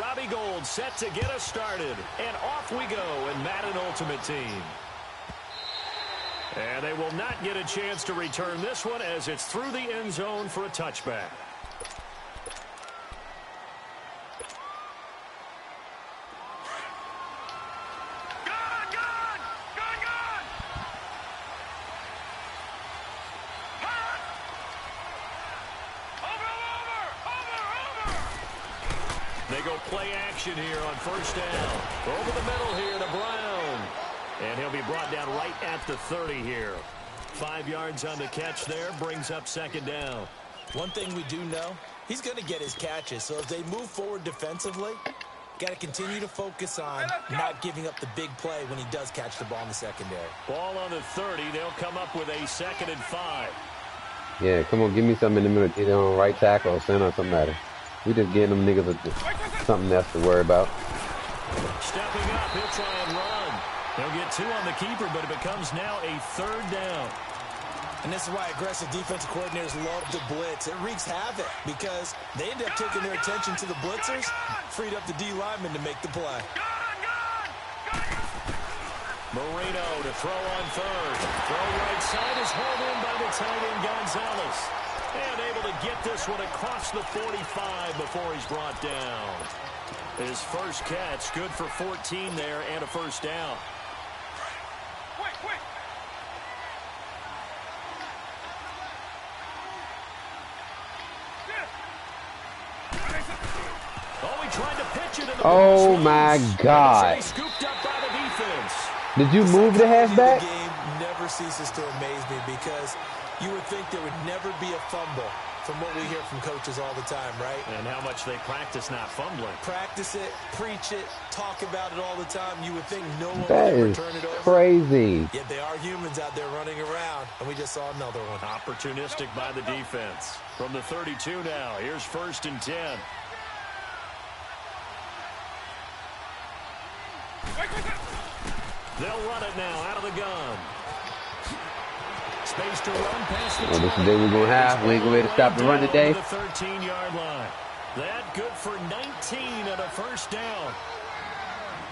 Robbie Gould set to get us started. And off we go in Madden Ultimate Team. And they will not get a chance to return this one as it's through the end zone for a touchback. They go play action here on first down. Over the middle here to Brown. And he'll be brought down right at the 30 here. 5 yards on the catch there, brings up second down. One thing we do know, he's going to get his catches. So as they move forward defensively, got to continue to focus on not giving up the big play when he does catch the ball in the secondary. Ball on the 30. They'll come up with a 2nd and 5. Yeah, come on, give me something in the middle. Either on right tackle or center or somebody. We just getting them niggas something else to worry about. Stepping up, he'll try and run. They'll get 2 on the keeper, but it becomes now a 3rd down. And this is why aggressive defensive coordinators love to blitz. It wreaks havoc because they end up taking their attention to the blitzers, freed up the D lineman to make the play. Marino to throw on 3rd. Throw right side is hauled in by the tight end Gonzalez. And able to get this one across the 45 before he's brought down. His first catch, good for 14 there and a first down. Oh, he tried to pitch it in the oh my God. Scooped up by the defense. Did you move the halfback? The game never ceases to amaze me because you would think there would never be a fumble from what we hear from coaches all the time, right? And how much they practice not fumbling. Practice it, preach it, talk about it all the time. You would think no one That would ever is turn it over. crazy. Yet they are humans out there running around, and we just saw another one. Opportunistic by the defense. From the 32 now, here's 1st and 10. They'll run it now out of the gun. Space to run past the Well, this is the day we're going to have. We ain't going to be able to stop the run today. The 13-yard line. That good for 19 and a first down.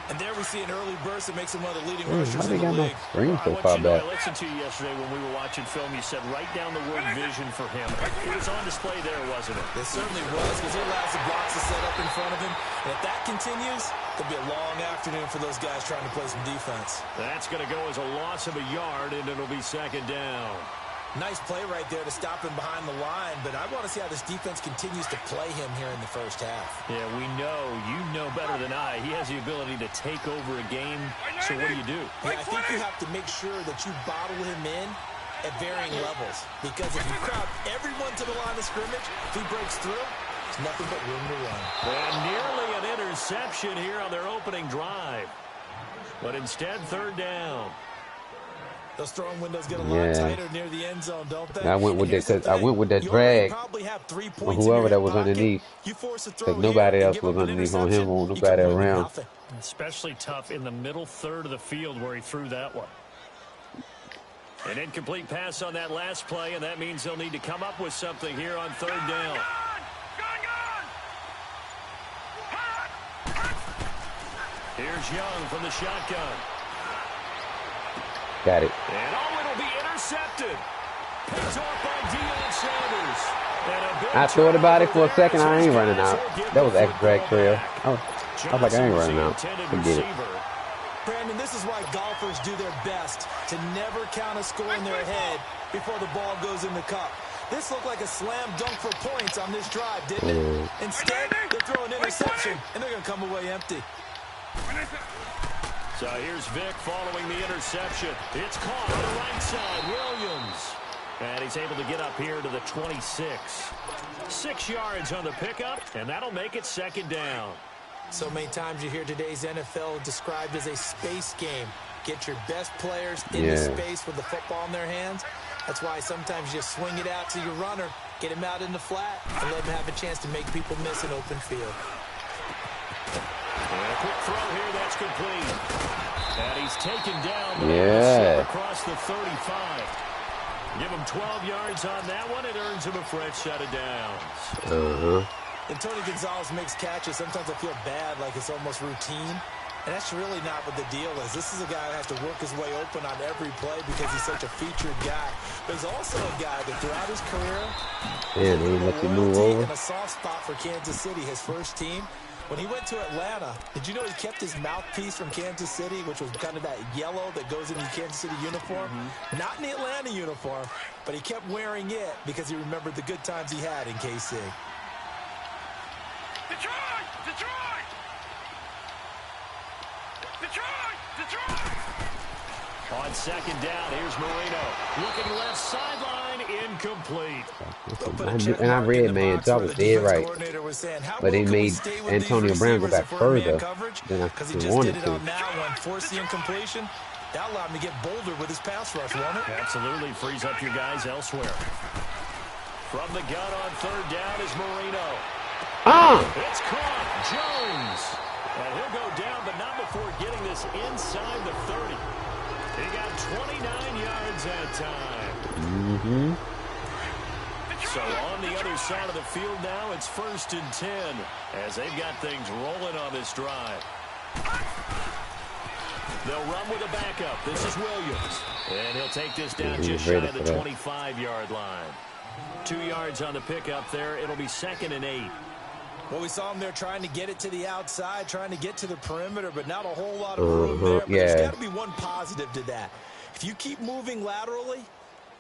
And there we see an early burst that makes him one of the leading rushers How in they the got no league. screen so I far want you to know, back? I listened to you yesterday when we were watching film. You said write down the word vision for him. It was on display there, wasn't it? It certainly was because he allows the blocks to set up in front of him. And if that continues, it'll be a long afternoon for those guys trying to play some defense. That's going to go as a loss of a yard, and it'll be 2nd down. Nice play right there to stop him behind the line, but I want to see how this defense continues to play him here in the first half. Yeah, we know. You know better than I. He has the ability to take over a game. So what do? Yeah, I think you have to make sure that you bottle him in at varying levels. Because if you crowd everyone to the line of scrimmage, if he breaks through, there's nothing but room to run. And nearly an interception here on their opening drive. But instead, 3rd down. Those throwing windows get a lot tighter near the end zone, don't they? I went with that. I went with that drag on whoever that was underneath. Because nobody else was underneath on him or nobody around. Especially tough in the middle 3rd of the field where he threw that one. An incomplete pass on that last play, and that means they'll need to come up with something here on 3rd down. Here's Young from the shotgun. Got it. And it'll be intercepted. Picked off by Deion Sanders. I thought about it for a second. I ain't running out. That was extra trail. I was like, I ain't running out. Forget it. Brandon, this is why golfers do their best to never count a score in their head before the ball goes in the cup. This looked like a slam dunk for points on this drive, didn't it? Instead, they throw an interception, and they're going to come away empty. So here's Vic following the interception. It's caught on the right side. Williams. And he's able to get up here to the 26. 6 yards on the pickup, and that'll make it 2nd down. So many times you hear today's NFL described as a space game. Get your best players into space with the football in their hands. That's why sometimes you just swing it out to your runner, get him out in the flat, and let him have a chance to make people miss an open field. And a quick throw here, that's complete. And he's taken down across the 35. Give him 12 yards on that one. It earns him a fresh set of downs. And Tony Gonzalez makes catches. Sometimes I feel bad, like it's almost routine. And that's really not what the deal is. This is a guy who has to work his way open on every play because he's such a featured guy. But he's also a guy that throughout his career, yeah, they let you move over. And a soft spot for Kansas City, his first team. When he went to Atlanta, did you know he kept his mouthpiece from Kansas City, which was kind of that yellow that goes in the Kansas City uniform? Not in the Atlanta uniform, but he kept wearing it because he remembered the good times he had in KC. Detroit! Detroit! Detroit! Detroit! On second down, here's Marino. Looking left sideline, incomplete. And I read, man, so I was dead right. But they made Antonio Brown go back further than I wanted to. Force the incompletion. That allowed him to get bolder with his pass rush, won't it? Absolutely. Frees up your guys elsewhere. From the gun on third down is Marino. It's caught. Jones. And he'll go down, but not before getting this inside the 30. He got 29 yards that time. So on the other side of the field now, it's 1st and 10 as they've got things rolling on this drive. They'll run with a backup. This is Williams. And he'll take this down just shy of the 25-yard line. 2 yards on the pickup there. It'll be 2nd and 8. Well, we saw him there trying to get it to the outside, trying to get to the perimeter, but not a whole lot of room there. But there's got to be one positive to that. If you keep moving laterally,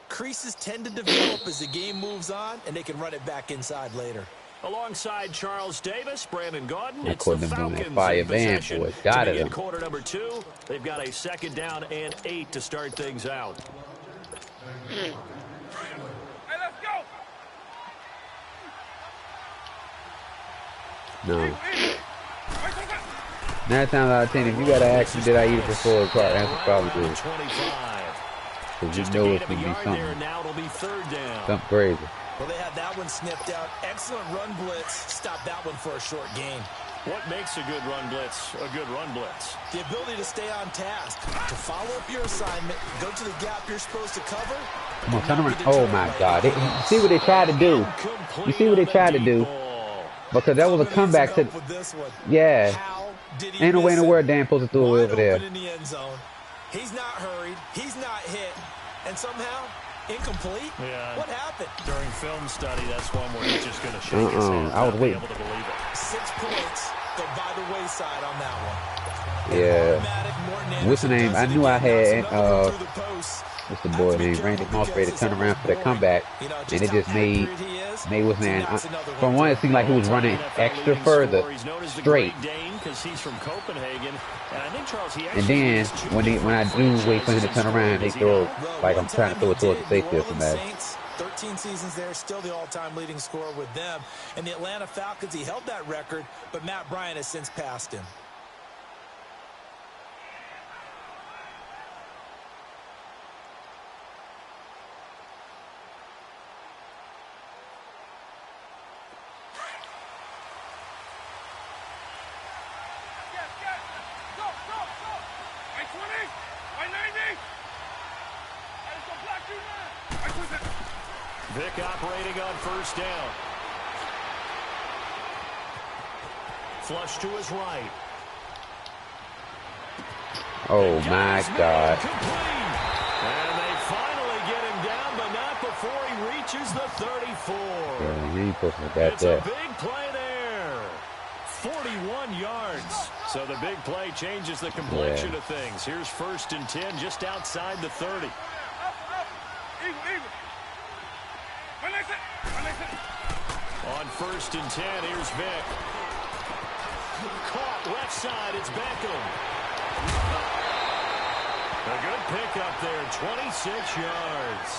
creases tend to develop as the game moves on, and they can run it back inside later. Alongside Charles Davis, Brandon Gaudin, it's the Falcons in possession. Got it. Quarter number 2, they've got a 2nd down and 8 to start things out. No. 9 times out of 10, if you got to ask me, did I eat it before the car? Answer probably did. Because you know it's going to be something crazy. Well, they had that one snipped out. Excellent run blitz. Stop that one for a short gain. What makes a good run blitz a good run blitz? The ability to stay on task, to follow up your assignment, go to the gap you're supposed to cover. Come on, turn around. Oh, my God. You see what they tried to do? You see what they tried to do? Because that was a comeback to, yeah. Ain't no way in the world Dan supposed to throw it over there. He's not hurried. He's not hit. And somehow, incomplete? Yeah. What happened? During film study, that's one where he's just going to shake his hand. I was waiting. 6 points go by the wayside on that one. Yeah. What's the name? I knew I had, what's the boy name? Randy Moss ready to turn around for the comeback. And it just made what's name? From one, it seemed like he was running extra further straight. And then when I do wait for him to turn around, they throw like I'm trying to throw it towards the safety or something. 13 seasons there, still the all-time leading scorer with them. And the Atlanta Falcons, he held that record, but Matt Bryant has since passed him. Vic operating on 1st down. Flush to his right. Oh, my God. And they finally get him down, but not before he reaches the 34. Yeah, he ain't supposed to get it's that. A big play there. 41 yards. So the big play changes the complexion of things. Here's 1st and 10 just outside the 30. On 1st and 10, here's Vic. Caught left side, it's Beckham. A good pickup there, 26 yards.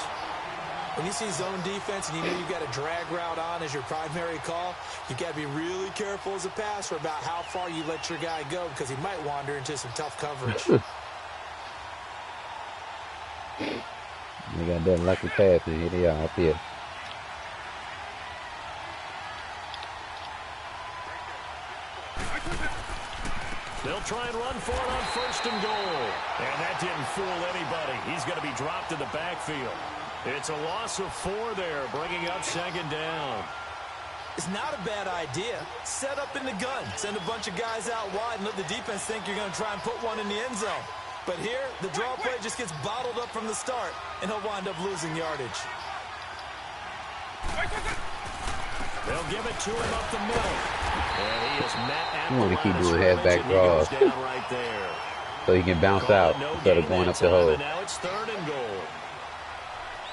When you see zone defense and you know you've got a drag route on as your primary call, you've got to be really careful as a passer about how far you let your guy go because he might wander into some tough coverage. They got that lucky pass, and here they are up here. They'll try and run for it on 1st and goal. And that didn't fool anybody. He's going to be dropped in the backfield. It's a loss of 4 there, bringing up 2nd down. It's not a bad idea. Set up in the gun. Send a bunch of guys out wide and let the defense think you're going to try and put one in the end zone. But here, the draw play just gets bottled up from the start, and he'll wind up losing yardage. They'll give it to him up the middle. And he is met at You want to keep the doing line of halfback draws right there. so he can bounce out instead of going up the hole. Now it's 3rd and goal.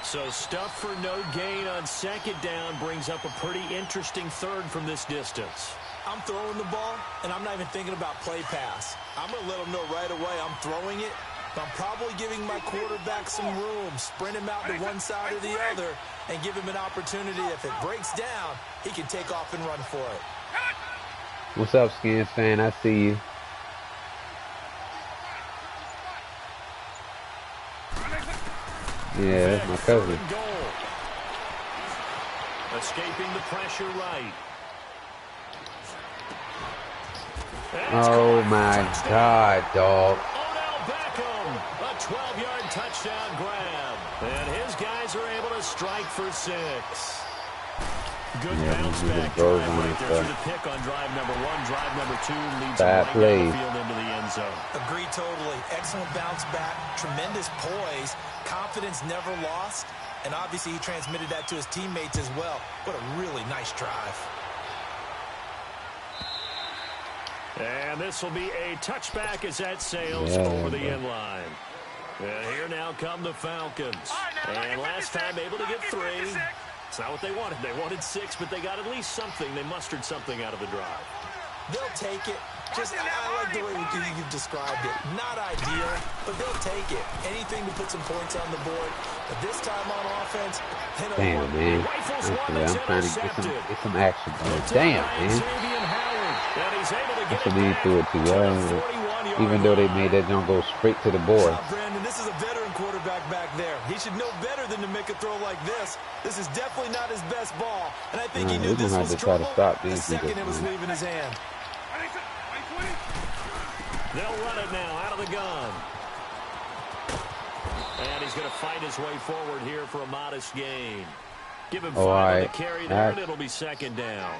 So stuff for no gain on 2nd down brings up a pretty interesting 3rd from this distance. I'm throwing the ball, and I'm not even thinking about play pass. I'm going to let him know right away I'm throwing it. But I'm probably giving my quarterback some room, sprint him out to one side or the other, and give him an opportunity. If it breaks down, he can take off and run for it. What's up, Skins fan? I see you. Yeah, that's my cousin. Escaping the pressure right. Oh my God, dog. Odell Beckham, a 12-yard touchdown grab. And his guys are able to strike for 6. Good bounce back drive right there through the pick on drive number 1. Drive number 2 leads them right down the field into the end zone. Agreed totally. Excellent bounce back, tremendous poise, confidence never lost, and obviously he transmitted that to his teammates as well. What a really nice drive. And this will be a touchback as that sails over the end line. And here now come the Falcons. And last time able to get 3. It's not what they wanted. They wanted 6, but they got at least something. They mustered something out of the drive. They'll take it. I like the way you've described it. Not ideal, but they'll take it. Anything to put some points on the board. But this time on offense, they don't damn, man. I'm trying to get some action, bro. Damn, man. That's what they threw it to. Even though they made that jump go straight to the board. Brandon, this is a veteran quarterback back there. He should know better than to make a throw like this. This is definitely not his best ball. And I think he knew this was trouble the second it was leaving his hand. They'll run it now out of the gun. And he's going to fight his way forward here for a modest gain. Give him 5 on the carry there, and it'll be 2nd down.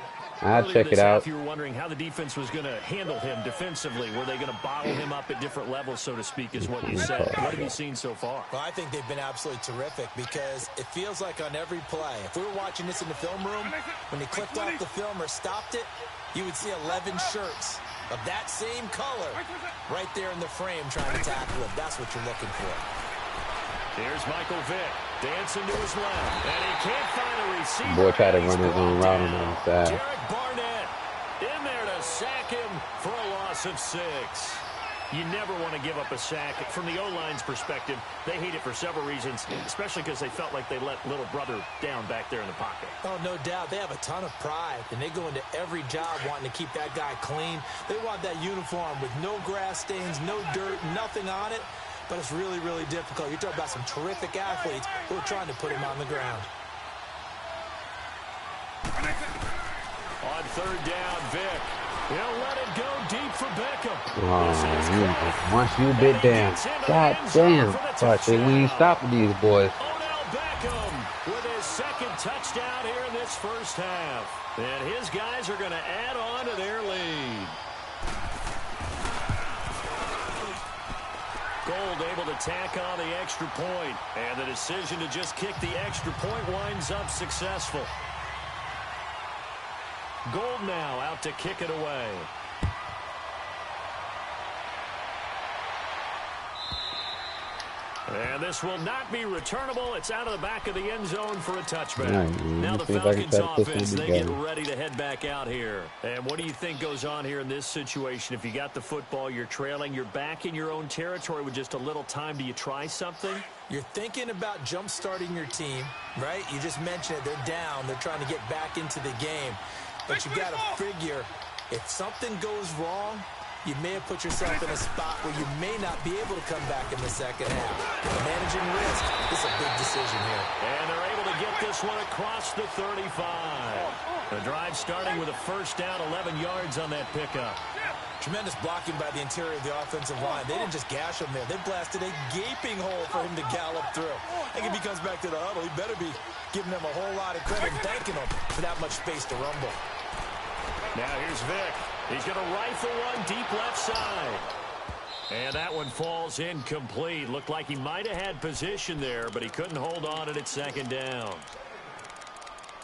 I'll check it out. You were wondering how the defense was going to handle him defensively. Were they going to bottle him up at different levels, so to speak, is what you said. What have you seen so far? Well, I think they've been absolutely terrific because it feels like on every play, if we were watching this in the film room, when he clicked off the film or stopped it, you would see 11 shirts of that same color right there in the frame trying to tackle him. That's what you're looking for. Here's Michael Vick dancing to his left, and he can't find a receiver. Boy tried to run his own route on the other side. Derek Barnett in there to sack him for a loss of 6. You never want to give up a sack. From the O-line's perspective, they hate it for several reasons, especially because they felt like they let little brother down back there in the pocket. Oh, no doubt. They have a ton of pride, and they go into every job wanting to keep that guy clean. They want that uniform with no grass stains, no dirt, nothing on it. But it's really, really difficult. You're talking about some terrific athletes who are trying to put him on the ground. On 3rd down, Vick. He'll let it go deep for Beckham. Oh, once you bit down. God damn. But we ain't stopping these boys. Odell Beckham with his 2nd touchdown here in this first half. And his guys are going to add on to their lead. Gold able to tack on the extra point, and the decision to just kick the extra point winds up successful. Gold now out to kick it away. And this will not be returnable. It's out of the back of the end zone for a touchback. Right, now the Falcons offense, they get ready to head back out here. And what do you think goes on here in this situation? If you got the football, you're trailing, you're back in your own territory with just a little time. Do you try something? You're thinking about jump-starting your team, right? You just mentioned it. They're down. They're trying to get back into the game. But you got to figure if something goes wrong, you may have put yourself in a spot where you may not be able to come back in the second half. Managing risk is a big decision here. And they're able to get this one across the 35. The drive starting with a first down, 11 yards on that pickup. Tremendous blocking by the interior of the offensive line. They didn't just gash him there. They blasted a gaping hole for him to gallop through. I think if he comes back to the huddle, he better be giving them a whole lot of credit and thanking them for that much space to rumble. Now here's Vick. He's going to rifle one deep left side. And that one falls incomplete. Looked like he might have had position there, but he couldn't hold on at second down.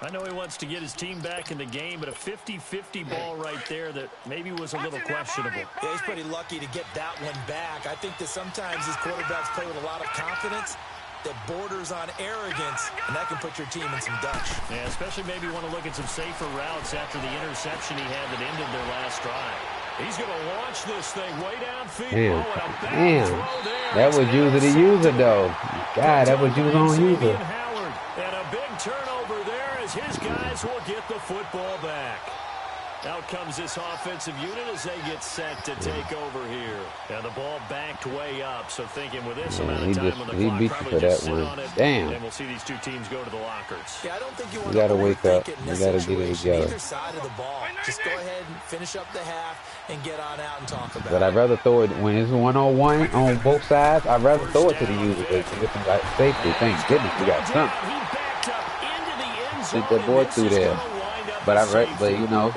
I know he wants to get his team back in the game, but a 50-50 ball right there that maybe was a little questionable. Yeah, he's pretty lucky to get that one back. I think that sometimes these quarterbacks play with a lot of confidence that borders on arrogance, and that can put your team in some dutch. Yeah, especially maybe you want to look at some safer routes after the interception he had that ended their last drive. He's going to launch this thing way downfield. Damn. That was user to user, though. God, that was user on user. And a big turnover there as his guys will get the football back. Out comes this offensive unit as they get set to take over here. And the ball backed way up, so thinking with this amount of time on the clock, probably just sit on it. Damn. And we'll see these two teams go to the lockers. Yeah, I don't think you want to wake up. You got to get it together. Either side of the ball. Just go ahead and finish up the half and get on out and talk about it. But I'd rather throw it when it's 1-on-1 on both sides. I'd rather throw it to the user to get some safety. Thank goodness we got something. Think that boy through there. But you know.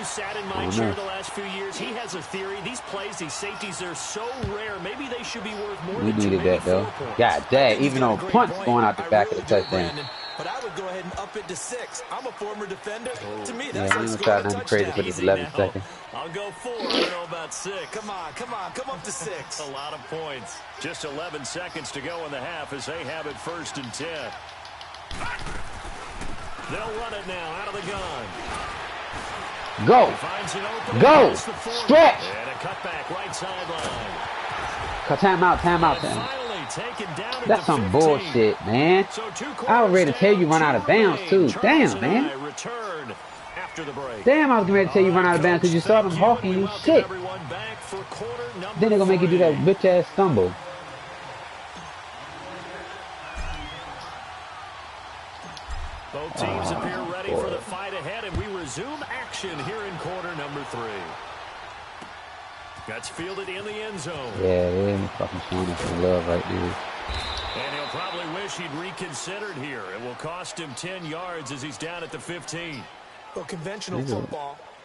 Sat in my chair the last few years. He has a theory. These plays, these safeties, they're so rare. Maybe they should be worth more than needed that, though. God dang, even on punts going out the back of the touchdown. But I would go ahead and up it to 6. I'm a former defender. To me, Yeah, that's I'm going to try nothing crazy for this 11 seconds. I'll go 4. I don't know about 6. Come up to 6. A lot of points. Just 11 seconds to go in the half as they have it 1st and 10. They'll run it now out of the gun. Go. Go. Stretch. And a cutback right sideline. Time out. That's some bullshit, man. I was ready to tell you run out of bounds, too. Damn, man. Damn, I was ready to tell you run out of bounds because you saw them hawking you shit. Then they're going to make you do that bitch-ass stumble. Both teams appear ready for the fight ahead, and we resume action here in quarter number 3. That's fielded in the end zone. Yeah, they're fucking showing us some love right now. And he'll probably wish he'd reconsidered here. It will cost him 10 yards as he's down at the 15. Well, conventional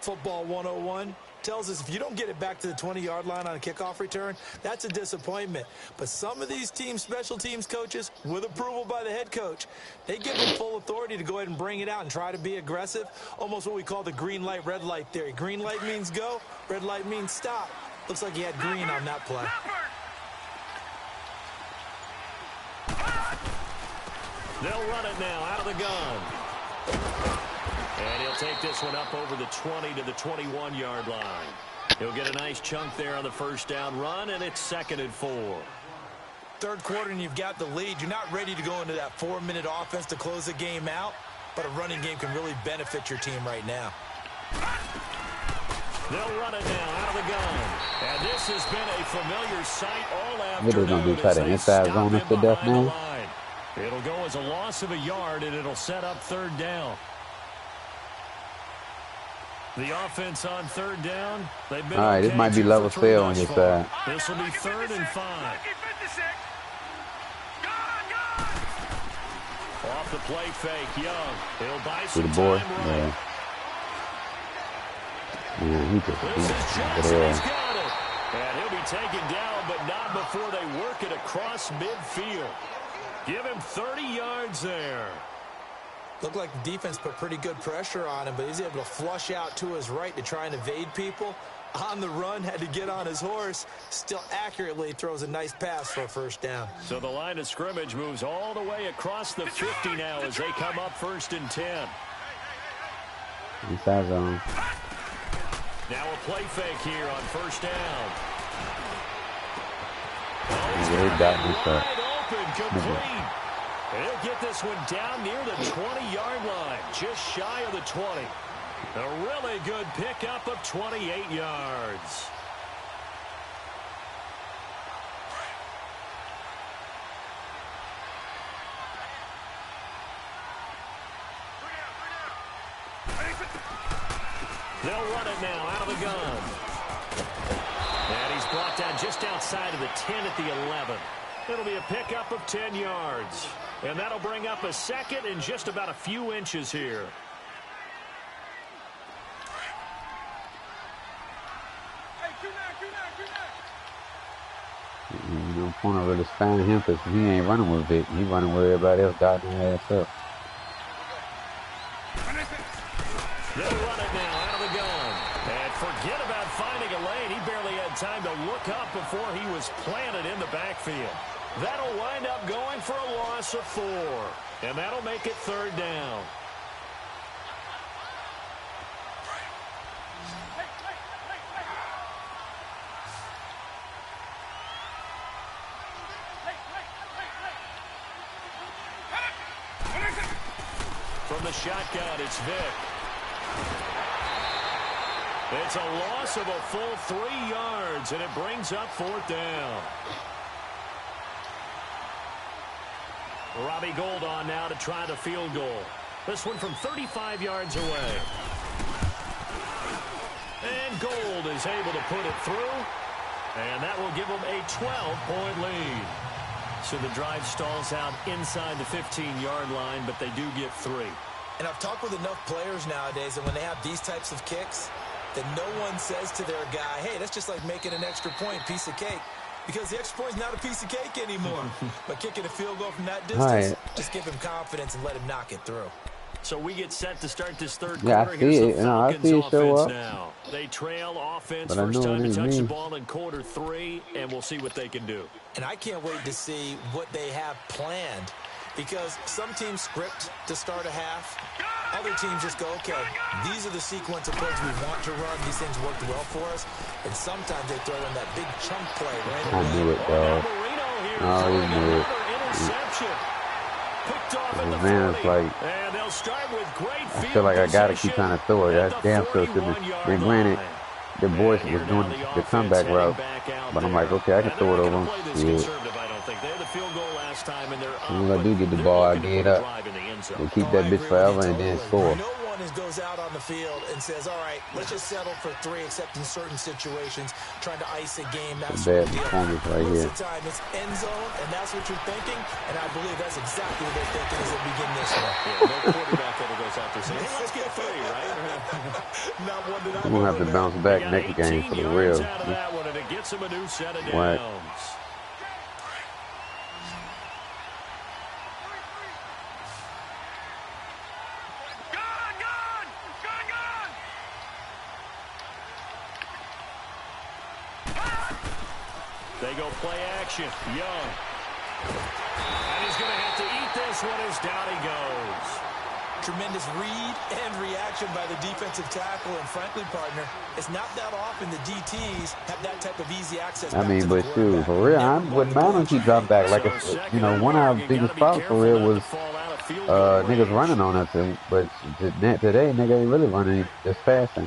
football 101, tells us if you don't get it back to the 20-yard line on a kickoff return, that's a disappointment. But some of these special teams coaches, with approval by the head coach, they give them full authority to go ahead and bring it out and try to be aggressive, almost what we call the green light, red light theory. Green light means go, red light means stop. Looks like he had green on that play. They'll run it now out of the gun. And he'll take this one up over the 20 to the 21-yard line. He'll get a nice chunk there on the first down run, and it's 2nd and 4. Third quarter, and you've got the lead. You're not ready to go into that 4-minute offense to close the game out, but a running game can really benefit your team right now. They'll run it now out of the gun. And this has been a familiar sight all afternoon. What are they going to do, try to inside zone us to death now? It'll go as a loss of a yard, and it'll set up 3rd down. The offense on 3rd down. They've been all right, this might be level fail on your side. This will be 3rd and 5. Off the play fake, Young. He'll buy some time right. Yeah, he just he's got it. And he'll be taken down, but not before they work it across midfield. Give him 30 yards there. Looked like the defense put pretty good pressure on him, but he's able to flush out to his right to try and evade people. On the run, had to get on his horse. Still accurately throws a nice pass for a 1st down. So the line of scrimmage moves all the way across the 50 now as they come up 1st and 10. Inside zone. Now a play fake here on 1st down. Wide open, complete. And he'll get this one down near the 20-yard line, just shy of the 20. A really good pickup of 28 yards. They'll run it now out of the gun. just outside of the 10 at the 11. It'll be a pickup of 10 yards. And that'll bring up a second in just about a few inches here. You know, corner really spamming him because he ain't running with Vic. He running with everybody else dotting their ass up. They'll run it now out of the gun. And forget about finding a lane. He barely had time to look up before he was planted in the backfield. That'll wind up going for a loss of 4. And that'll make it 3rd down. From the shotgun, it's Vic. It's a loss of a full 3 yards, and it brings up 4th down. Robbie Gould on now to try the field goal. This one from 35 yards away. And Gould is able to put it through, and that will give them a 12-point lead. So the drive stalls out inside the 15-yard line, but they do get 3. And I've talked with enough players nowadays that when they have these types of kicks, that no one says to their guy, hey, that's just like making an extra point, piece of cake. Because the extra point is not a piece of cake anymore. But kicking a field goal from that distance, just give him confidence and let him knock it through. So we get set to start this 3rd quarter. Yeah, I see it. I see it show up. Now. They trail offense, But first time to touch the ball in quarter 3, and we'll see what they can do. And I can't wait to see what they have planned. Because some teams script to start a half. Other teams just go, okay, these are the sequence of plays we want to run. These things worked well for us. And sometimes they throw in that big chunk play right away. I knew it, dog. Oh, he knew it. Man, it's like, I feel like I got to keep trying to throw it. That damn sure should have been. Granted, the boys was doing the comeback route. But I'm like, okay, I can throw it over him. Yeah. As soon as I do get the ball, I get up. We'll keep that bitch forever and then score. No one goes out on the field and says, all right, let's just settle for 3, except in certain situations, trying to ice a game. That's bad performance right here. Time it's end zone, and that's what you're thinking. And I believe that's exactly what they're thinking as they begin this one. No quarterback ever goes out there saying, hey, let's get 3, right? Not one that I'm going to have to bounce back next game for the real. What? They go play action. Young. And he's going to have to eat this one as down he goes. Tremendous read and reaction by the defensive tackle. And frankly, partner, it's not that often the DTs have that type of easy access. I mean, but shoot, for real, I wouldn't mind when he dropped back. Like, you know, one of our biggest problems for real was niggas running on us. But today, nigga ain't really running this fast.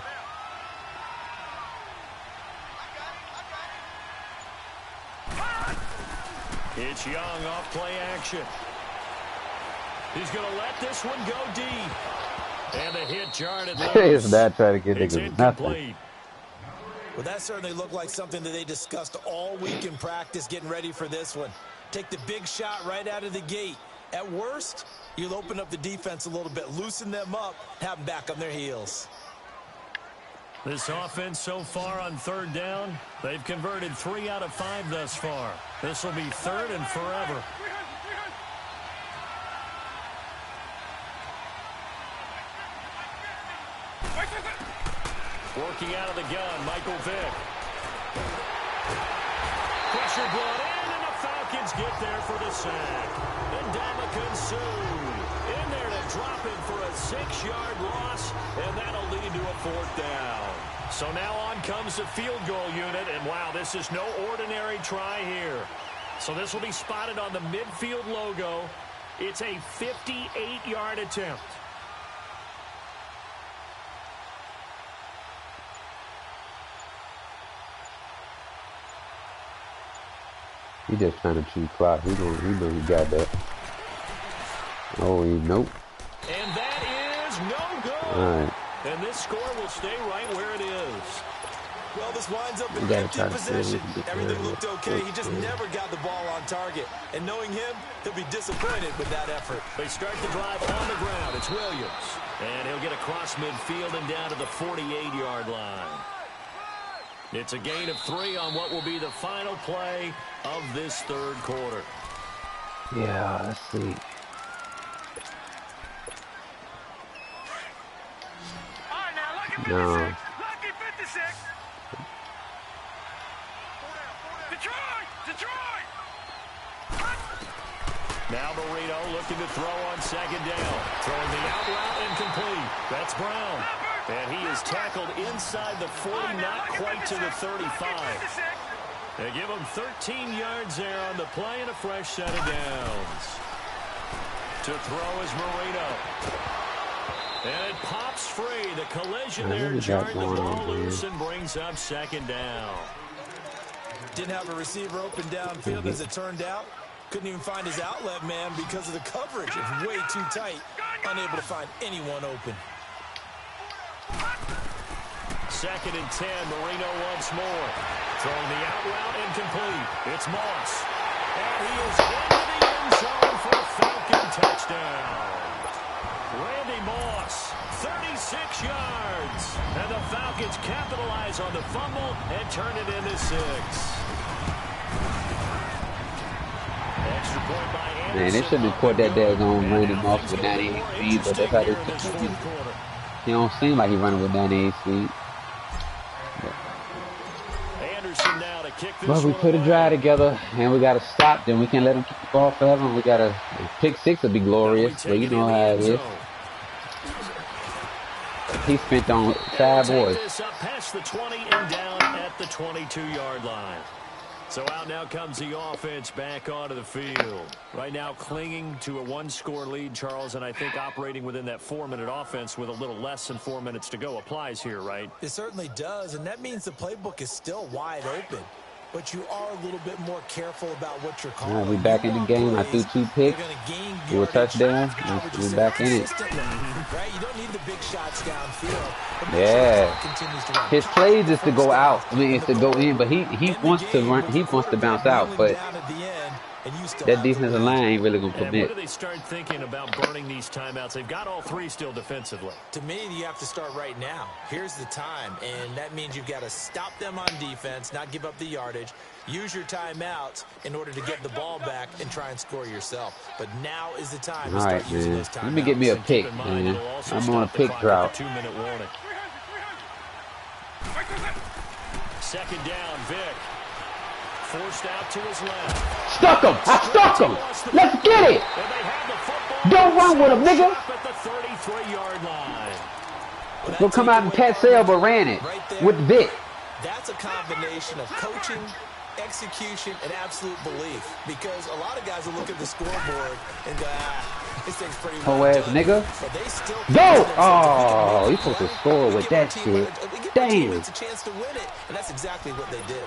It's Young off play action. He's going to let this one go deep. And the hit jarred it loose. It's not trying to get niggas nothing. Well, that certainly looked like something that they discussed all week in practice getting ready for this one. Take the big shot right out of the gate. At worst, you'll open up the defense a little bit, loosen them up, have them back on their heels. This offense so far on 3rd down, they've converted 3 out of 5 thus far. This will be 3rd and forever. Working out of the gun, Michael Vick. Pressure brought in, and the Falcons get there for the sack. And Ndamukong Suh in there to drop him for a 6-yard loss, and that'll lead to a 4th down. So now on comes the field goal unit, and wow, this is no ordinary try here. So this will be spotted on the midfield logo. It's a 58-yard attempt. He just trying to cheat clock. He know he got that. Oh, nope. And that is no good. All right. And this score will stay right where it is. Well, this winds up an empty possession. Everything looked okay. He just never got the ball on target. And knowing him, he'll be disappointed with that effort. They start the drive on the ground. It's Williams. And he'll get across midfield and down to the 48-yard line. It's a gain of 3 on what will be the final play of this third quarter. Yeah, let's see. No. Now Marino looking to throw on second down. Throwing the out route incomplete. That's Brown. And he is tackled inside the 40, not quite to the 35. They give him 13 yards there on the play and a fresh set of downs. To throw is Marino. And it pops free. The collision there jarring the ball loose and brings up second down. Didn't have a receiver open downfield as it turned out. Couldn't even find his outlet man because of the coverage. It's way too tight. Unable to find anyone open. 2nd and 10. Marino once more. Throwing the out route incomplete. It's Moss. And he is into the end zone for a Falcon touchdown. Randy Moss, 36 yards. And the Falcons capitalize on the fumble and turn it into 6. Extra point by Anderson. Man, they shouldn't have caught that daggone Randy Moss with 98 speed, but that's how they do. He don't seem like he's running with 98 speed. Anderson now to kick this. But we put a drive together, and we got to stop them. We can't let them keep the ball forever. We got to pick 6 would be glorious, but you know how it is. He spent on 5 boys. This up past the 20 and down at the 22-yard line. So out now comes the offense back onto the field. Right now clinging to a 1-score lead, Charles, and I think operating within that 4-minute offense with a little less than 4 minutes to go applies here, right? It certainly does, and that means the playbook is still wide open. But you are a little bit more careful about what you're calling. Right, we back in the game. I threw 2 picks. Do a touchdown. We're back in it. Right? You don't need the big shots downfield. Yeah. His plays is to go out. I mean, it's to go in, but he wants to run. He wants to bounce out, but that defensive line ain't really gonna permit. When do they start thinking about burning these timeouts? They've got all 3 still defensively. To me, you have to start right now. Here's the time, and that means you've got to stop them on defense, not give up the yardage. Use your timeouts in order to get the ball back and try and score yourself. But now is the time to start using those timeouts. Let me get me a pick, man. I'm on a pick drought. 2-minute warning. 2nd down, Vic. Forced out to his left. Stuck him! I stuck him! Let's get it! Don't run with him, nigga! At the 33-yard line. We'll come out and pat sale, but ran it with Vic. That's a combination of coaching, execution, and absolute belief. Because a lot of guys will look at the scoreboard and go, this thing's pretty well done. Ass nigga. Go! Oh, you supposed to score with that shit. Damn. It's a chance to win it, and that's exactly what they did.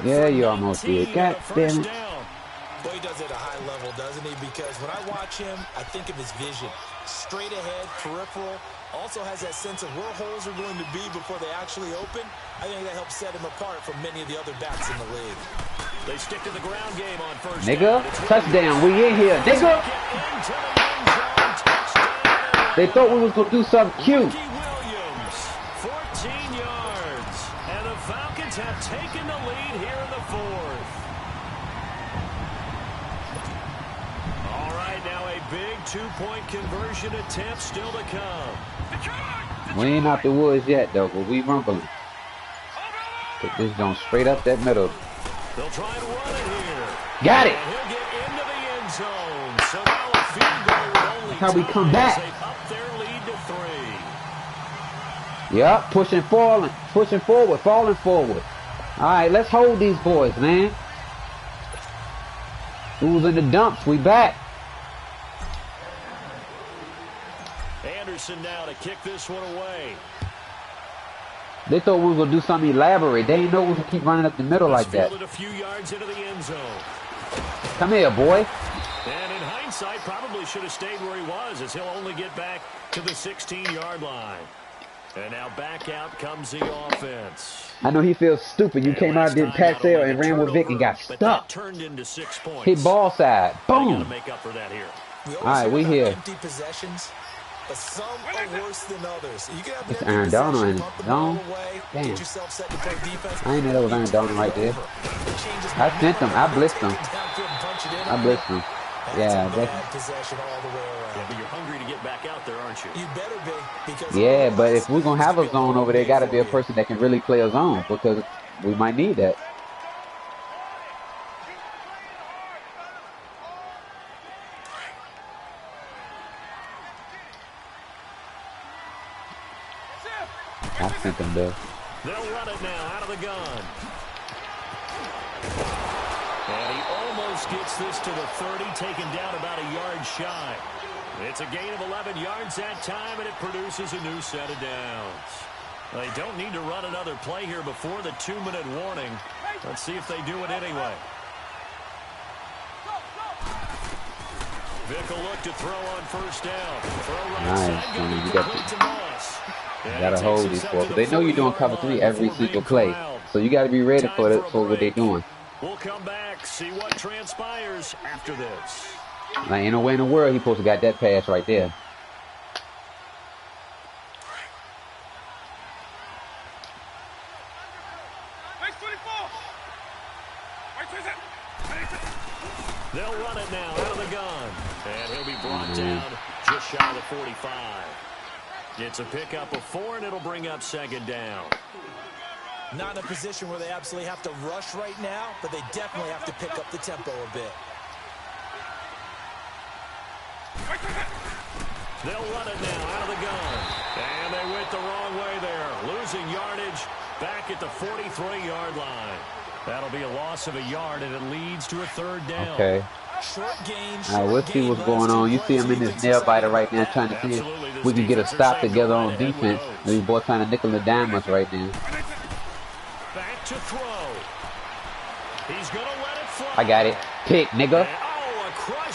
Yeah, you almost did. God damn it. Boy, he does it at a high level, doesn't he? Because when I watch him, I think of his vision. Straight ahead, peripheral. Also has that sense of where holes are going to be before they actually open. I think that helps set him apart from many of the other backs in the league. They stick to the ground game on first nigga, touchdown. We in here, nigga. They thought we was going to do something cute. Williams, 14 yards. And the Falcons have taken the lead here in the 4th. All right, now a big 2-point conversion attempt still to come. We ain't out the woods yet, though, but we rumbling. Put this going straight up that middle. They'll try and run it here. Got it. And he'll get into the end zone. So now a field goal with only That's how we come back. They up their lead to 3. Yep, pushing forward, falling forward. All right, let's hold these boys, man. Who's in the dumps? We back. Anderson now to kick this one away. They thought we were going to do something elaborate. They didn't know we were going to keep running up the middle like that. A few yards into the end zone. Come here, boy. And in hindsight, probably should have stayed where he was, as he'll only get back to the 16-yard line. And now back out comes the offense. I know he feels stupid. You came out, did pass sale, and ran with Vic and got but that stuck. turned into 6 points. Hit ball side. Boom. Make up for that here. All right, we here. Empty possessions, but some are worse than others. You can have It's Aaron Donald and Zone. Damn. Get yourself set to play defense. I didn't know that was Aaron Donald right there. I sent him. I blitzed him. I blitzed him. Yeah, that's possession all the way around. Yeah, but you're hungry to get back out there, aren't you? You better be. Because yeah, but if we're gonna have a zone over there, got to be a person that can really play a zone because we might need that. I sent him there. They'll run it now out of the gun. And he almost gets this to the 30, taken down about a yard shy. It's a gain of 11 yards that time, and it produces a new set of downs. They don't need to run another play here before the 2-minute warning. Let's see if they do it anyway. Vic will look to throw on first down. Throw right side, going to complete to Moss. You gotta hold these folks. They know you're doing cover 3 every single play, so you gotta be ready for it, for what they're doing. We'll come back, see what transpires after this. Like, ain't no way in the world he supposed to got that pass right there. They'll run it now out of the gun, and he'll be brought down just shy of the 45. It's a pickup of 4, and it'll bring up second down. Not in a position where they absolutely have to rush right now, but they definitely have to pick up the tempo a bit. They'll run it now out of the gun. And they went the wrong way there. Losing yardage back at the 43-yard line. That'll be a loss of a yard, and it leads to a third down. Okay. Short gain, All right, we'll see what's going on. You see him in this nail biter right now, trying to see if we can get a stop together on defense. These boys trying to nickel and dime us right now. Back to throw. He's going to let it fly. I got it. Pick, nigga.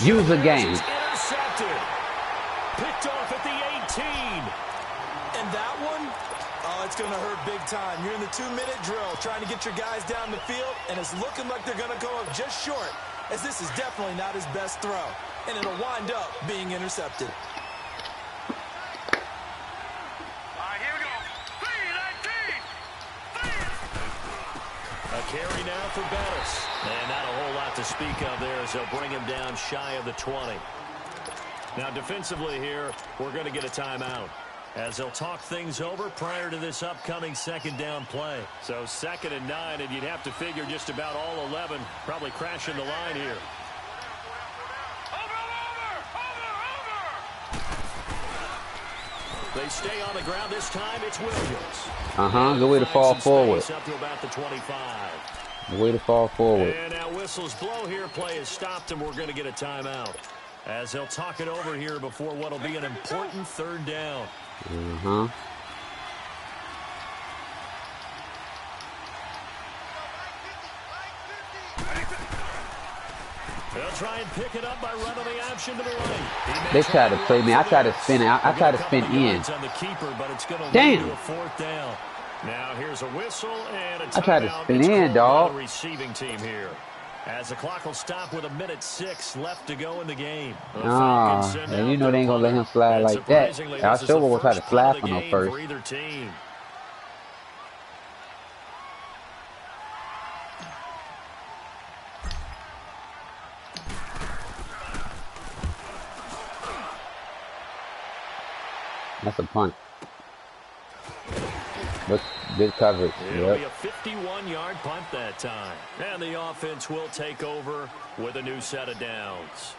Use the game. Intercepted. Picked off at the 18. And that one, oh, it's going to hurt big time. You're in the 2-minute drill trying to get your guys down the field, and it's looking like they're going to go up just short, as this is definitely not his best throw, and it'll wind up being intercepted. A carry now for Bettis. And not a whole lot to speak of there as they'll bring him down shy of the 20. Now defensively here, we're going to get a timeout as they'll talk things over prior to this upcoming second down play. So 2nd and 9, and you'd have to figure just about all 11 probably crashing the line here. They stay on the ground this time. It's Williams. Good way to fall forward. Up to about the 25. The way to fall forward. And now whistles blow here. Play is stopped, and we're going to get a timeout as they'll talk it over here before what will be an important third down. They'll try and pick it up by running the option to the right. They try to play me. I try to spin it. I try to spin in. Damn. Now here's a whistle and a I tried to spin in, dog. Receiving team here. As the clock will stop with 1:06 left to go in the game. And you know they ain't gonna let him slide like that. I sure will try to slap him up first. That's a punt. Good coverage. It'll be a 51-yard punt that time. And the offense will take over with a new set of downs.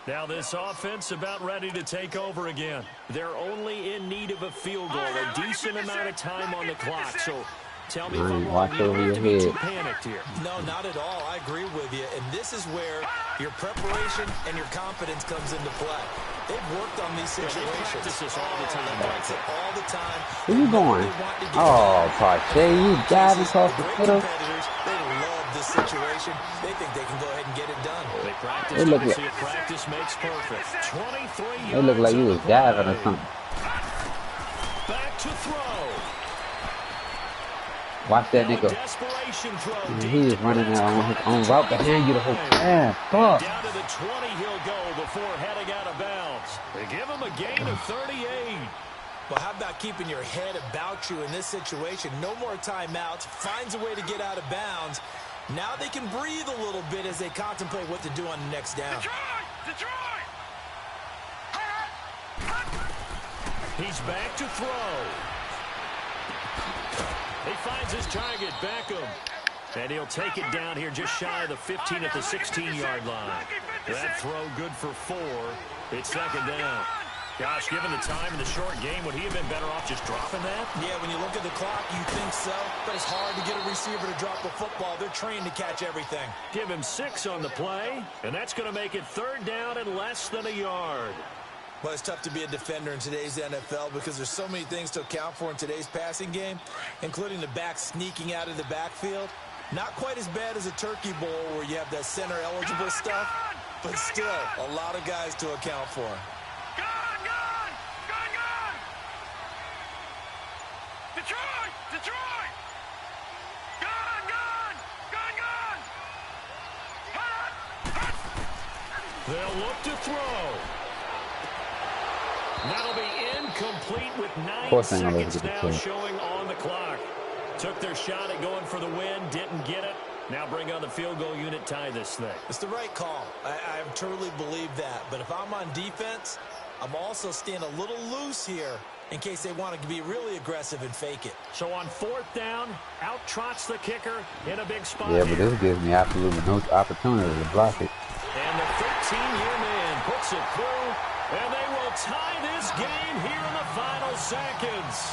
Now this offense about ready to take over again. They're only in need of a field goal, a decent amount of time on the clock. So tell me if I'm wrong, you don't have to be too panicked here. No, not at all. I agree with you. And this is where your preparation and your confidence comes into play. They've worked on these situations. They practice this all the time. Practice it all the time. Where you going? Oh, Pache, you diving across the field. They love this situation. They think they can go ahead and get it done. They practice. Look like, practice makes perfect. 23 they look like you was diving or something. Back to throw. Watch that nigga. He is running out on his own route behind you the whole time. Fuck. Down to the 20 he'll go before heading out of bounds. They give him a gain of 38. Well, how about keeping your head about you in this situation? No more timeouts. Finds a way to get out of bounds. Now they can breathe a little bit as they contemplate what to do on the next down. Detroit! He's back to throw. He finds his target, Beckham. And he'll take it down here just shy of the 15 at the 16-yard line. That throw good for 4. It's second down. Gosh, given the time in the short game, would he have been better off just dropping that? Yeah, when you look at the clock, you think so. But it's hard to get a receiver to drop a football. They're trained to catch everything. Give him 6 on the play, and that's going to make it third down and less than a yard. Well, it's tough to be a defender in today's NFL because there's so many things to account for in today's passing game, including the back sneaking out of the backfield. Not quite as bad as a turkey bowl where you have that center-eligible stuff, but still a lot of guys to account for. Detroit! They'll look to throw. That'll be incomplete with 9 seconds now showing on the clock. Took their shot at going for the win, didn't get it. Now bring on the field goal unit, tie this thing. It's the right call. I truly believe that. But if I'm on defense, I'm also staying a little loose here in case they want to be really aggressive and fake it. So on 4th down, out trots the kicker in a big spot. Yeah, but this gives me absolutely no opportunity to block it. And the 13-year man puts it through, and they will tie this game here in the final seconds.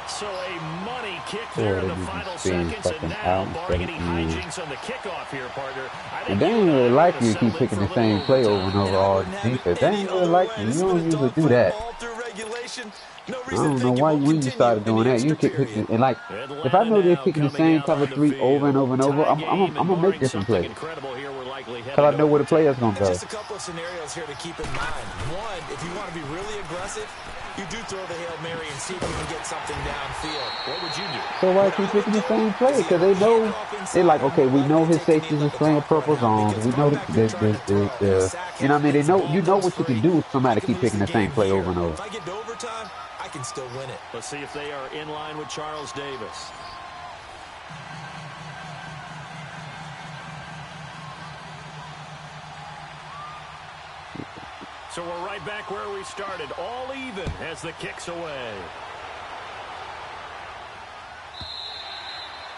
So a money kick there in the final seconds, and now barring any hijinks on the kickoff here, partner. And they ain't really like you keep picking the same play over and over all defense. They ain't really like you. You don't usually do that. I don't know why when you started doing that. You keep picking, and like, if I know they're kicking the same cover 3 over and over and over, I'm gonna make different plays. Because I know where the player's gonna go. Just a couple of scenarios here to keep in mind. One, if you want to be really aggressive, you do throw the Hail Mary and see if you can get something downfield. What would you do? So why keep picking the same play? Because they know, they're like, okay, we know his safeties is playing purple zones. We know the you know what I mean? They know, you know what you can do if somebody keep picking the same play over and over. If I get to overtime, I can still win it. Let's see if they are in line with Charles Davis. So we're right back where we started, all even as the kick's away.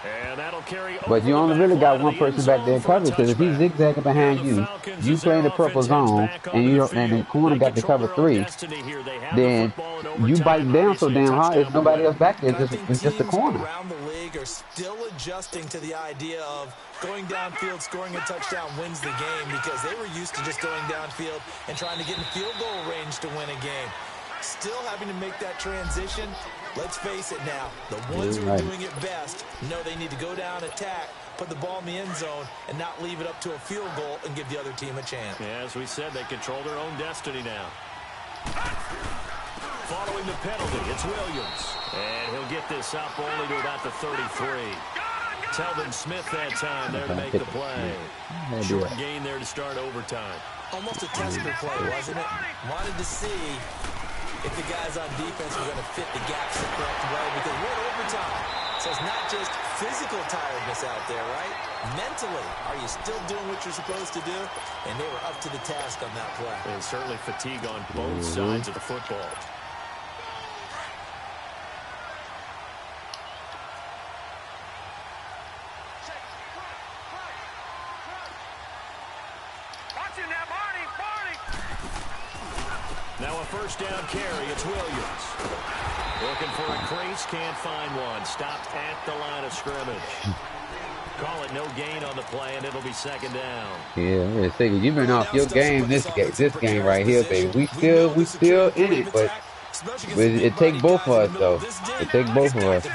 And that'll carry over. But you only really got one person back there covered, because if he's zigzagging behind you, you play in the purple zone, and the corner got the cover 3, then you bite down so damn hard, there's nobody else back there, it's just the corner. Around the league are still adjusting to the idea of going downfield, scoring a touchdown wins the game, because they were used to just going downfield and trying to get in field goal range to win a game. Still having to make that transition. Let's face it now, the ones who are doing it best know they need to go down, attack, put the ball in the end zone, and not leave it up to a field goal and give the other team a chance. Yeah, as we said, they control their own destiny now. Following the penalty, it's Williams. And he'll get this up only to about the 33. Telvin Smith that time there to make the play. Short gain there to start overtime. Almost a tester play, wasn't it? Wanted to see if the guys on defense were going to fit the gaps the correct way, because we're in overtime. So it's not just physical tiredness out there, right? Mentally, are you still doing what you're supposed to do? And they were up to the task on that play. And certainly fatigue on both sides of the football. Now a first down carry, it's Williams. Looking for a crease, can't find one. Stopped at the line of scrimmage. Call it no gain on the play, and it'll be second down. Yeah, you've been off your game this game right here, baby. We still in it, but it take both of us, though. It take both of us.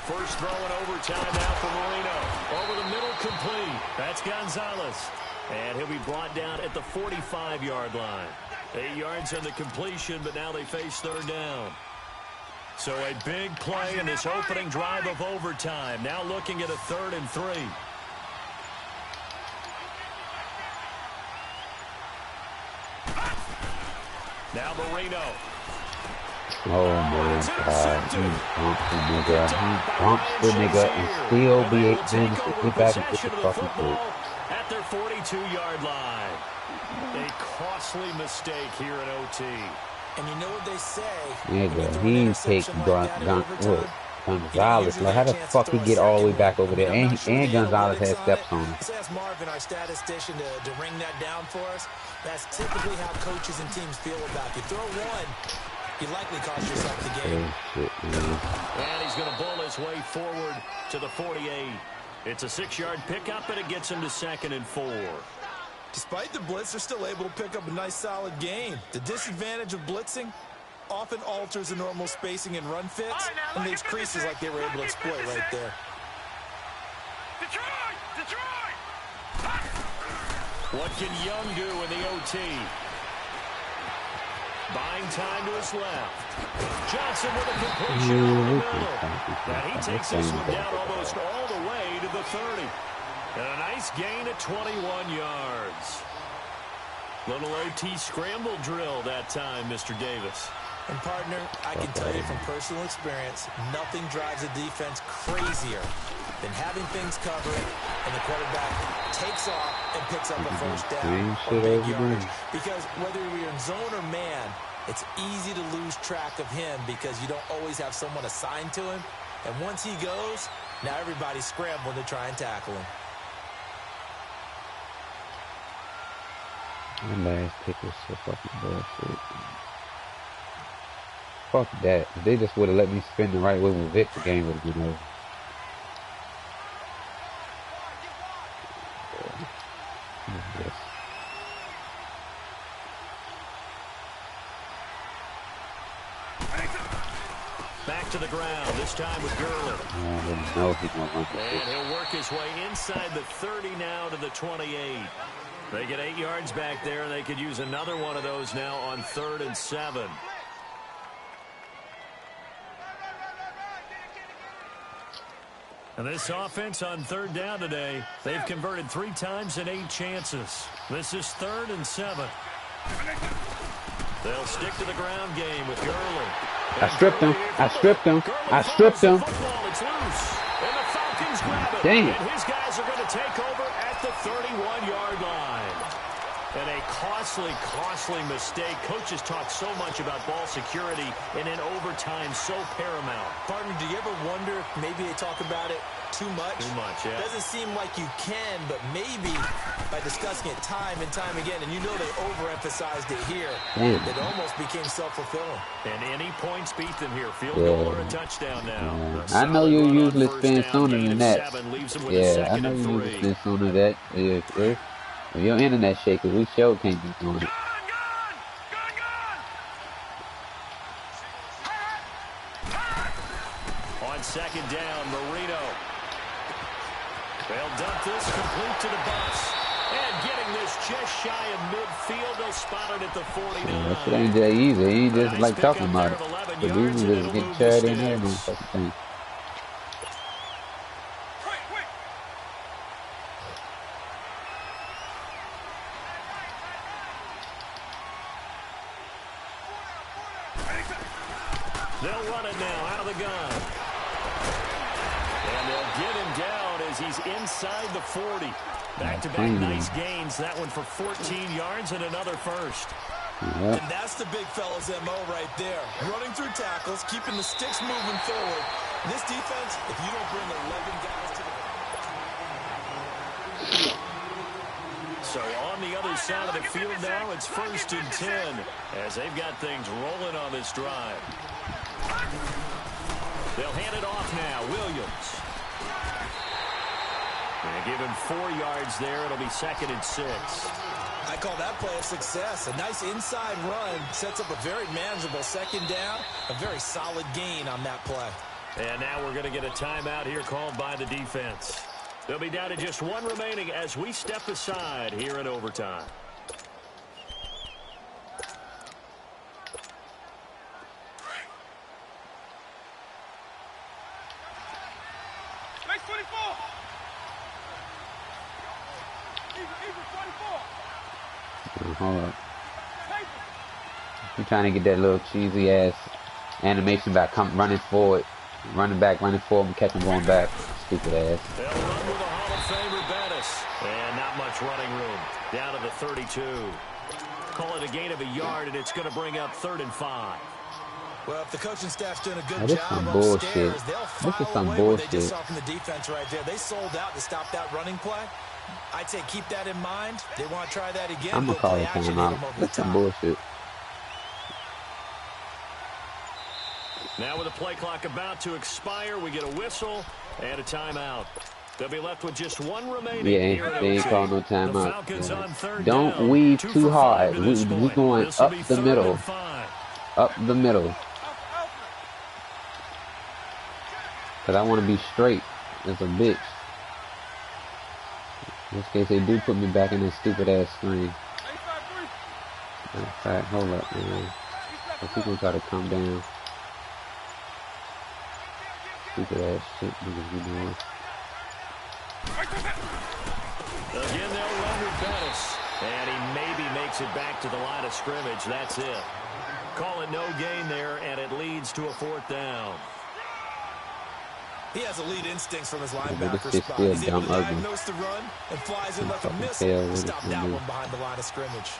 First throw in overtime now for Marino. Over the middle, complete. That's Gonzalez. And he'll be brought down at the 45-yard line. 8 yards on the completion, but now they face third down. So a big play in this opening drive of overtime. Now looking at a 3rd and 3. Now Marino. Oh my God, he bumps the nigga. He bumps the nigga and still be able to get back and get the fucking foot. At their 42-yard line. A costly mistake here in OT. And you know what they say. Nigga, he takes Gonzalez. Like, how the fuck he get all the way back over there? And Gonzalez has steps on him. Let's ask Marvin, our statistician, to ring that down for us. That's typically how coaches and teams feel about you. Throw one, you likely cost yourself the game. And he's going to bull his way forward to the 48. It's a 6-yard pickup, and it gets him to 2nd and 4. Despite the blitz, they're still able to pick up a nice, solid gain. The disadvantage of blitzing often alters the normal spacing and run fits and leaves creases like they were able to exploit right there. Detroit! What can Young do in the OT? Buying time to his left. Johnson with a completion over the middle. And he takes this one down almost all the way to the 30. And a nice gain at 21 yards. Little OT scramble drill that time, Mr. Davis. And, partner, I can tell you from personal experience, nothing drives a defense crazier than having things covered and the quarterback takes off and picks up a first down or big yardage. Because whether you're in zone or man, it's easy to lose track of him because you don't always have someone assigned to him. And once he goes, now everybody's scrambling to try and tackle him. My last pick was so fucking bullshit. Fuck that. If they just would have let me spin the right way with Vic, the game would have been over. Back to the ground, this time with Gurley. I didn't know he was going to run And he'll work his way inside the 30 now to the 28. They get 8 yards back there, and they could use another one of those now on 3rd and 7. And this offense on 3rd down today, they've converted 3 times in 8 chances. This is 3rd and 7. They'll stick to the ground game with Gurley. I stripped him. I stripped him. I stripped him. It's loose. And the Falcons grab it. Damn. And his guys are going to take over at the 31-yard line. And a costly mistake. Coaches talk so much about ball security, and in overtime, so paramount. Partner, do you ever wonder if maybe they talk about it too much? Too much, yeah. Doesn't seem like you can, but maybe by discussing it time and time again, and you know they overemphasized it here, it almost became self-fulfilling. And any points beat them here. Field goal or a touchdown now. I know you usually spend sooner than that. Yeah, I know you usually spend sooner than that. If your internet shaky, we sure can't be doing it. On 2nd down, Marino. They'll dump this complete to the bus. And getting this just shy of midfield, they'll spot it at the 49. That shit ain't that easy. He ain't just like talking about it. But we just get carried in there and fucking thing. They'll run it now out of the gun. And they'll get him down as he's inside the 40. Back-to-back nice gains. That one for 14 yards and another first. Yep. And that's the big fella's MO right there. Running through tackles, keeping the sticks moving forward. This defense, if you don't bring 11 guys to the... So on the other side of the field now, it's 1st and 10 as they've got things rolling on this drive. They'll hand it off now. Williams. And give him 4 yards there. It'll be 2nd and 6. I call that play a success. A nice inside run sets up a very manageable 2nd down. A very solid gain on that play. And now we're going to get a timeout here called by the defense. They'll be down to just 1 remaining as we step aside here in overtime. Hold up. I'm trying to get that little cheesy ass animation back, running forward, running back, running forward, and catching going back. Stupid ass. They'll run with a Hall of Famer Bettis. And not much running room. Down to the 32. Call it a gain of a yard, and it's going to bring up 3rd and 5. Well, if the coaching staff's doing a good this job bullshit. Upstairs, they'll This is some away bullshit. They just saw from the defense right there. They sold out to stop that running play. I'd say keep that in mind. They want to try that again. I'm going to call it timeout. That's some bullshit. Now with the play clock about to expire, we get a whistle and a timeout. They'll be left with just one remaining. Yeah, they ain't calling no timeout. Yeah. Don't weave too hard. We going up the middle. Up the middle. Because I want to be straight as a bitch. In this case, they do put me back in that stupid ass screen. In fact, hold up, man. If we gonna try to come down. Stupid ass shit niggas be doing. Again, they'll run with Bettis. And he maybe makes it back to the line of scrimmage. That's it. Call it no gain there, and it leads to a 4th down. He has elite instincts from his linebacker spot. Still He's able dumb to ugly. diagnose the run and flies in like a missile. Stop that one behind the line of scrimmage.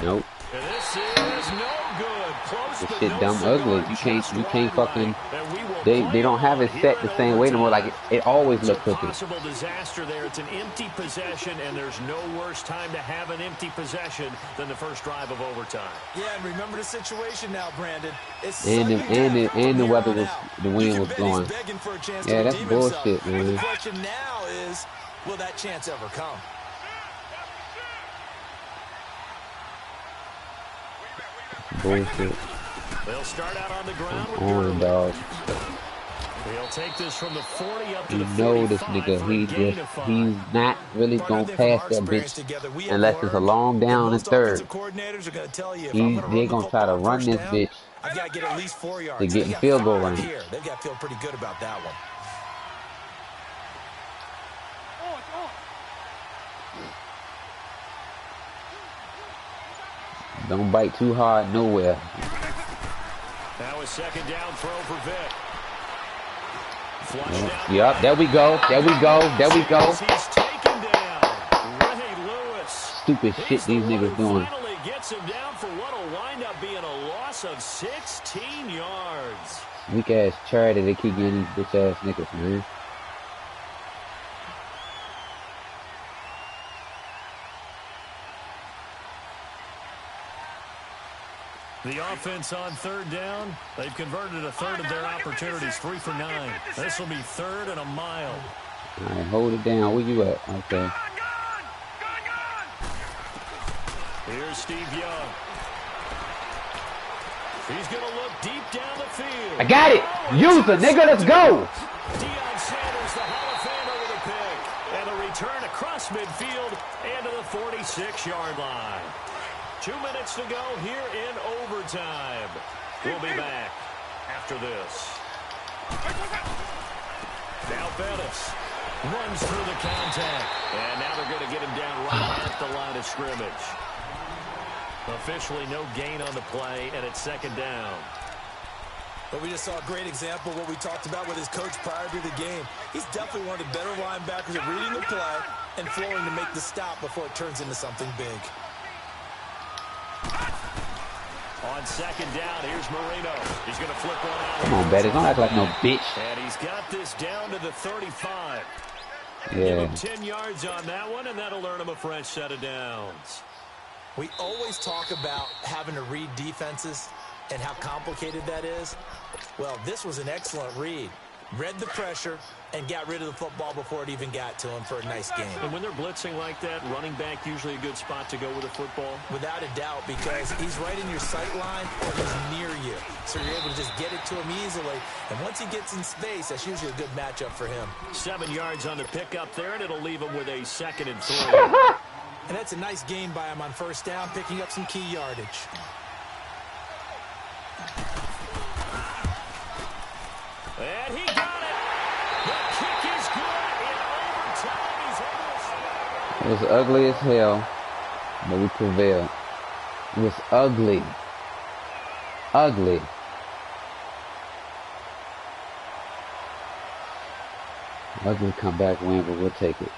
Nope. And this is no good. Close, This but shit no dumb cigar. ugly. You can't fucking. And we will They play don't have it on set here the in same way no more. overtime. Like it always It's a looks crooked. possible disaster there. It's an empty possession, and there's no worse time to have an empty possession than the first drive of overtime. Yeah, and remember the situation now, Brandon. It's And the weather was, the You wind can was bet blowing. he's begging for a chance Yeah, to that's redeem bullshit, himself. man. The question now is, will that chance ever come? Bullshit. They'll start out on the ground with On, dog. He'll take this from the 40 up to You the know 45 this nigga, for a gain of 5. he's not really gonna From pass our that experience bitch together, we have unless it's a learned long that down and most third. offensive coordinators are going to tell you, if I'm gonna They run the gonna try to football run first this down, bitch I've got to get at least 4 yards. to get They in got field goal 5 range. here. They've got to feel pretty good about that one. Don't bite too hard nowhere. Now a 2nd down throw for Vic. Flush down. Yep, there we go. There we go. There we go. He's taken down. Ray Lewis. Stupid shit these niggas doing. Finally gets him down for what will wind up being a loss of 16 yards. Weak ass charity they keep getting these bitch ass niggas, man. The offense on 3rd down. They've converted a third of their opportunities, 3 for 9. This will be 3rd and a mile. All right, hold it down. Where you at? Okay. Here's Steve Young. He's going to look deep down the field. I got it. Use it, nigga. Let's go. Deion Sanders, the Hall of Famer, with a pick. And a return across midfield and to the 46-yard line. 2 minutes to go here in overtime. We'll be back after this. Now Bettis runs through the contact. And now they're going to get him down right at the line of scrimmage. Officially no gain on the play, and it's 2nd down. But we just saw a great example of what we talked about with his coach prior to the game. He's definitely one of the better linebackers at reading the play and flowing to make the stop before it turns into something big. On 2nd down, here's Marino. He's going to flip one out. Come on, Betty. Don't act like no bitch. And he's got this down to the 35. Yeah. Give him 10 yards on that one, and that'll earn him a fresh set of downs. We always talk about having to read defenses and how complicated that is. Well, this was an excellent read. Read the pressure and got rid of the football before it even got to him for a nice game. And when they're blitzing like that, running back usually a good spot to go with a football? Without a doubt, because he's right in your sight line or he's near you. So you're able to just get it to him easily. And once he gets in space, that's usually a good matchup for him. 7 yards on the pickup there, and it'll leave him with a 2nd and 3. And that's a nice gain by him on 1st down, picking up some key yardage. And he got it. The kick is good. In overtime, he's able to... It was ugly as hell, but we prevailed. It was ugly. Ugly. Ugly comeback win, but we'll take it.